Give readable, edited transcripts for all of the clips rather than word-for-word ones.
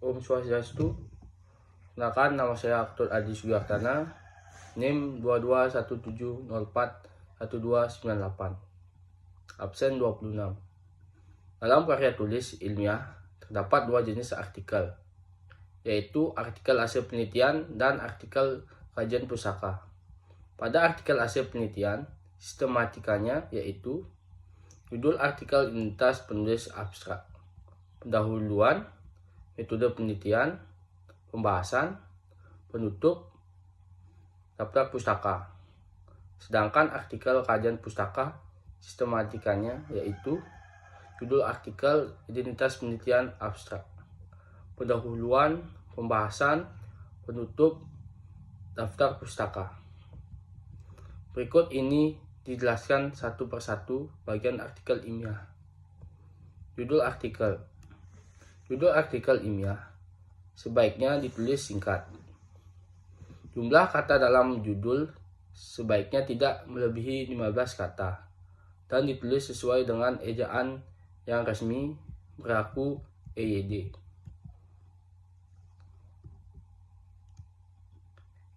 Om Swastiastu. Kenalkan, nama saya Aktor Adi Sugartana, NIM 2217041298, absen 26. Dalam karya tulis ilmiah terdapat dua jenis artikel, yaitu artikel hasil penelitian dan artikel kajian pustaka. Pada artikel hasil penelitian, sistematikanya yaitu judul artikel, identitas penulis abstrak, pendahuluan, metode penelitian, pembahasan, penutup, daftar pustaka. Sedangkan artikel kajian pustaka, sistematikanya yaitu judul artikel, identitas penelitian abstrak, pendahuluan, pembahasan, penutup, daftar pustaka. Berikut ini dijelaskan satu persatu bagian artikel ilmiah. Judul artikel. Judul artikel ilmiah sebaiknya ditulis singkat. Jumlah kata dalam judul sebaiknya tidak melebihi 15 kata dan ditulis sesuai dengan ejaan yang resmi berlaku EYD.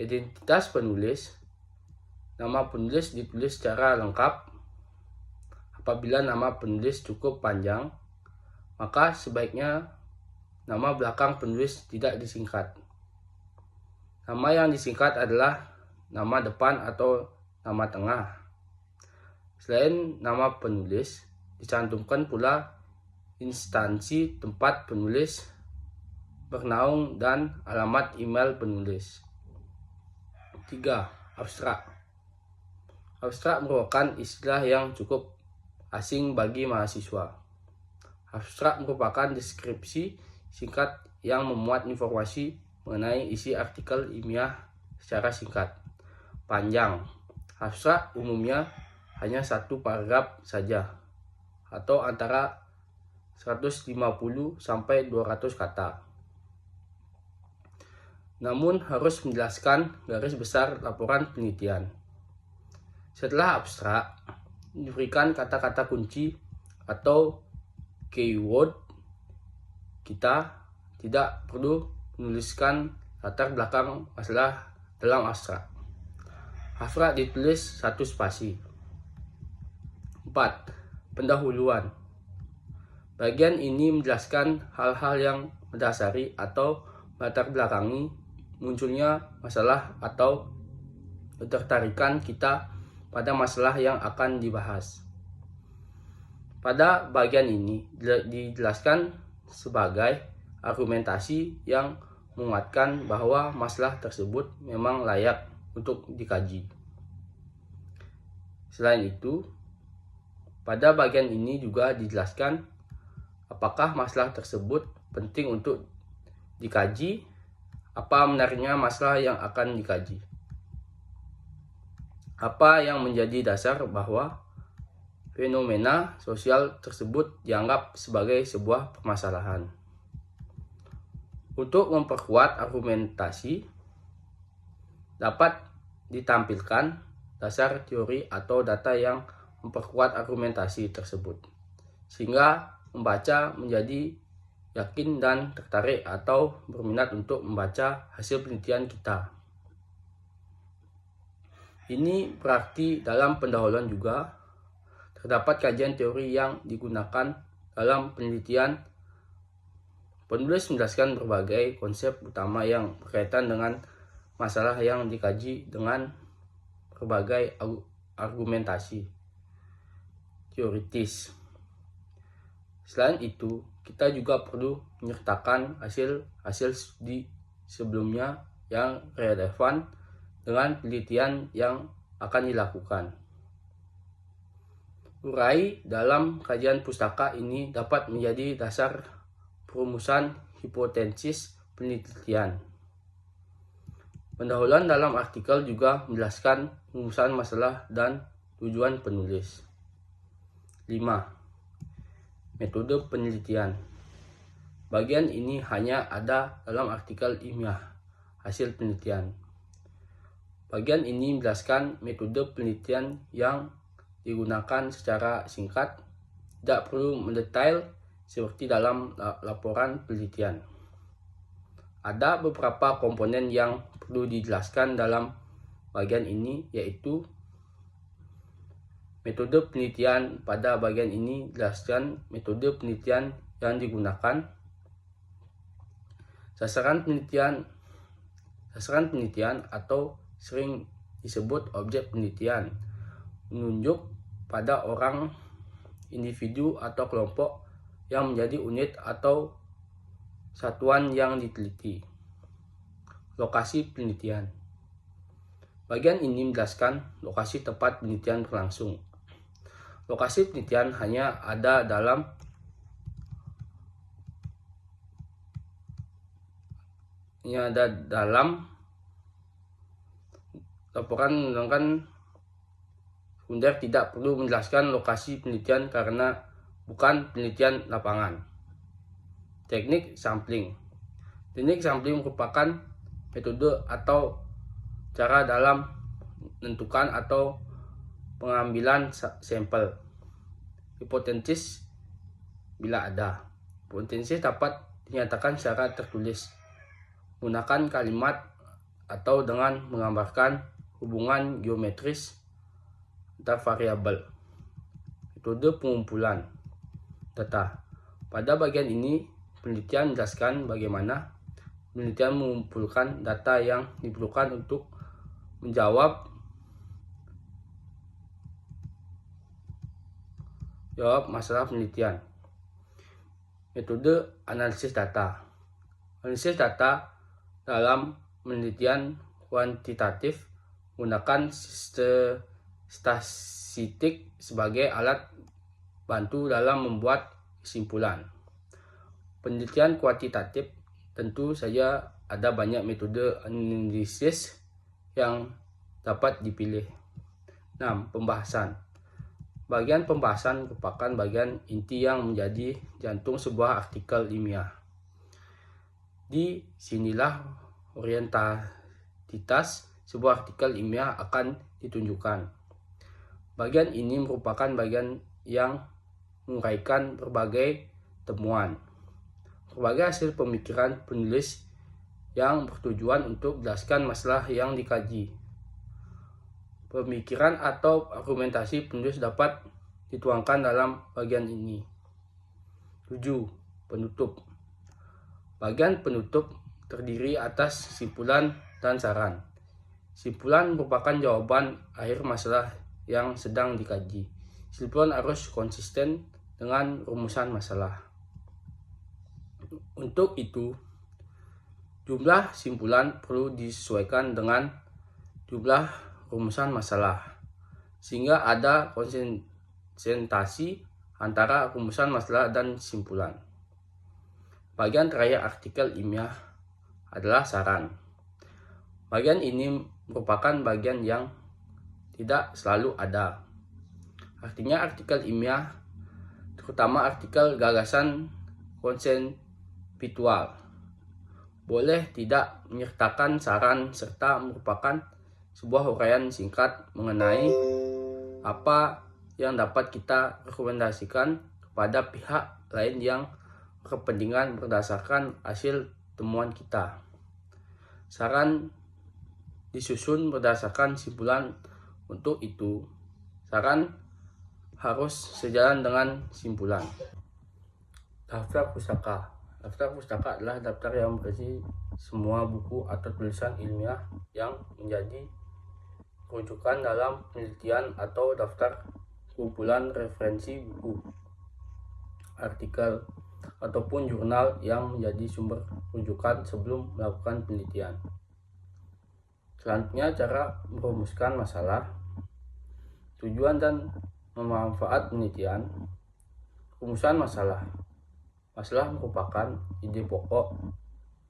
Identitas penulis. Nama penulis ditulis secara lengkap. Apabila nama penulis cukup panjang, maka sebaiknya nama belakang penulis tidak disingkat. Nama yang disingkat adalah nama depan atau nama tengah. Selain nama penulis, dicantumkan pula instansi tempat penulis bernaung dan alamat email penulis. 3. Abstrak. Abstrak merupakan istilah yang cukup asing bagi mahasiswa. Abstrak merupakan deskripsi singkat yang memuat informasi mengenai isi artikel ilmiah secara singkat, panjang. Abstrak umumnya hanya satu paragraf saja atau antara 150 sampai 200 kata. Namun harus menjelaskan garis besar laporan penelitian. Setelah abstrak, diberikan kata-kata kunci atau keyword. Kita tidak perlu menuliskan latar belakang masalah dalam abstrak. Abstrak ditulis satu spasi. 4. Pendahuluan. Bagian ini menjelaskan hal-hal yang mendasari atau latar belakangi munculnya masalah atau ketertarikan kita pada masalah yang akan dibahas. Pada bagian ini dijelaskan sebagai argumentasi yang menguatkan bahwa masalah tersebut memang layak untuk dikaji. Selain itu, pada bagian ini juga dijelaskan apakah masalah tersebut penting untuk dikaji, apa benarnya masalah yang akan dikaji, apa yang menjadi dasar bahwa fenomena sosial tersebut dianggap sebagai sebuah permasalahan. Untuk memperkuat argumentasi, dapat ditampilkan dasar teori atau data yang memperkuat argumentasi tersebut, sehingga membaca menjadi yakin dan tertarik atau berminat untuk membaca hasil penelitian kita. Ini berarti dalam pendahuluan juga terdapat kajian teori yang digunakan dalam penelitian. Penulis menjelaskan berbagai konsep utama yang berkaitan dengan masalah yang dikaji dengan berbagai argumentasi teoritis. Selain itu, kita juga perlu menyertakan hasil studi sebelumnya yang relevan dengan penelitian yang akan dilakukan. Urai dalam kajian pustaka ini dapat menjadi dasar perumusan hipotesis penelitian. Pendahuluan dalam artikel juga menjelaskan perumusan masalah dan tujuan penulis. 5. Metode penelitian. Bagian ini hanya ada dalam artikel ilmiah hasil penelitian. Bagian ini menjelaskan metode penelitian yang digunakan secara singkat, tidak perlu mendetail seperti dalam laporan penelitian. Ada beberapa komponen yang perlu dijelaskan dalam bagian ini, yaitu metode penelitian. Pada bagian ini jelaskan metode penelitian yang digunakan, sasaran penelitian atau sering disebut objek penelitian, menunjuk pada orang, individu atau kelompok yang menjadi unit atau satuan yang diteliti. Lokasi penelitian. Bagian ini menjelaskan lokasi tempat penelitian berlangsung. Lokasi penelitian hanya ada dalam laporan menggunakan sekunder, tidak perlu menjelaskan lokasi penelitian karena bukan penelitian lapangan. Teknik sampling. Teknik sampling merupakan metode atau cara dalam menentukan atau pengambilan sampel. Hipotesis bila ada. Hipotesis dapat dinyatakan secara tertulis menggunakan kalimat atau dengan menggambarkan hubungan geometris antar variabel. Metode pengumpulan data. Pada bagian ini, penelitian menjelaskan bagaimana penelitian mengumpulkan data yang diperlukan untuk menjawab masalah penelitian. Metode analisis data. Analisis data dalam penelitian kuantitatif menggunakan statistik sebagai alat bantu dalam membuat kesimpulan. Penelitian kuantitatif tentu saja ada banyak metode analisis yang dapat dipilih. 6. Pembahasan. Bagian pembahasan merupakan bagian inti yang menjadi jantung sebuah artikel ilmiah. Di sinilah orientalitas sebuah artikel ilmiah akan ditunjukkan. Bagian ini merupakan bagian yang menguraikan berbagai temuan, berbagai hasil pemikiran penulis yang bertujuan untuk menjelaskan masalah yang dikaji. Pemikiran atau argumentasi penulis dapat dituangkan dalam bagian ini. 7. Penutup. Bagian penutup terdiri atas kesimpulan dan saran. Kesimpulan merupakan jawaban akhir masalah yang sedang dikaji. Kesimpulan harus konsisten dengan rumusan masalah. Untuk itu, jumlah kesimpulan perlu disesuaikan dengan jumlah rumusan masalah, sehingga ada konsistensi antara rumusan masalah dan kesimpulan. Bagian terakhir artikel ilmiah adalah saran. Bagian ini merupakan bagian yang tidak selalu ada. Artinya artikel ilmiah, terutama artikel gagasan konseptual, boleh tidak menyertakan saran serta merupakan sebuah uraian singkat mengenai apa yang dapat kita rekomendasikan kepada pihak lain yang berkepentingan berdasarkan hasil temuan kita. Saran disusun berdasarkan kesimpulan. Untuk itu, saran harus sejalan dengan kesimpulan. Daftar pustaka. Daftar pustaka adalah daftar yang berisi semua buku atau tulisan ilmiah yang menjadi rujukan dalam penelitian, atau daftar kumpulan referensi buku, artikel, ataupun jurnal yang menjadi sumber rujukan sebelum melakukan penelitian. Selanjutnya, cara merumuskan masalah, tujuan dan manfaat penelitian. Rumusan masalah. Masalah merupakan ide pokok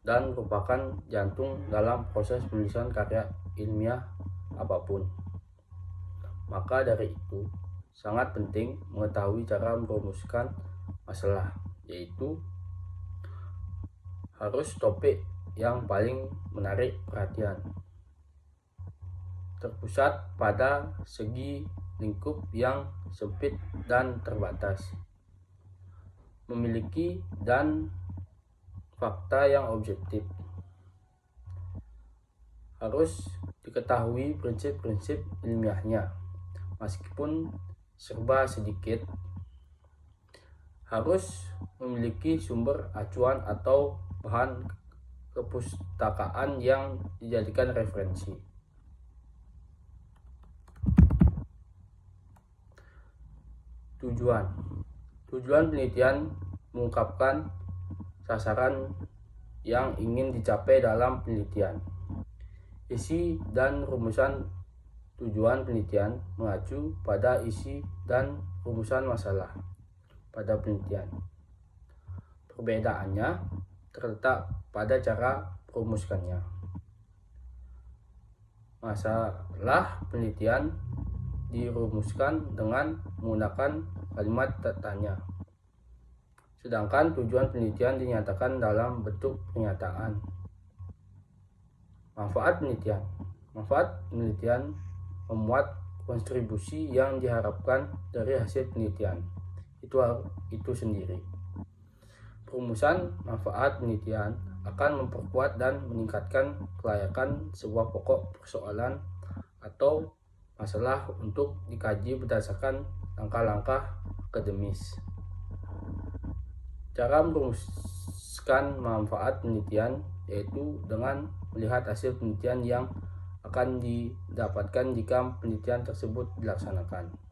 dan merupakan jantung dalam proses penulisan karya ilmiah apapun. Maka dari itu, sangat penting mengetahui cara merumuskan masalah, yaitu harus topik yang paling menarik perhatian, terpusat pada segi lingkup yang sempit dan terbatas, memiliki dan fakta yang objektif. Harus diketahui prinsip-prinsip ilmiahnya, meskipun serba sedikit. Harus memiliki sumber acuan atau bahan kepustakaan yang dijadikan referensi. Tujuan penelitian mengungkapkan sasaran yang ingin dicapai dalam penelitian. Isi dan rumusan tujuan penelitian mengacu pada isi dan rumusan masalah pada penelitian. Perbedaannya terletak pada cara merumuskannya. Masalah penelitian dirumuskan dengan menggunakan kalimat tanya, sedangkan tujuan penelitian dinyatakan dalam bentuk pernyataan. Manfaat penelitian memuat kontribusi yang diharapkan dari hasil penelitian itu sendiri. Perumusan manfaat penelitian akan memperkuat dan meningkatkan kelayakan sebuah pokok persoalan atau masalah untuk dikaji berdasarkan langkah-langkah akademis. Cara merumuskan manfaat penelitian yaitu dengan melihat hasil penelitian yang akan didapatkan jika penelitian tersebut dilaksanakan.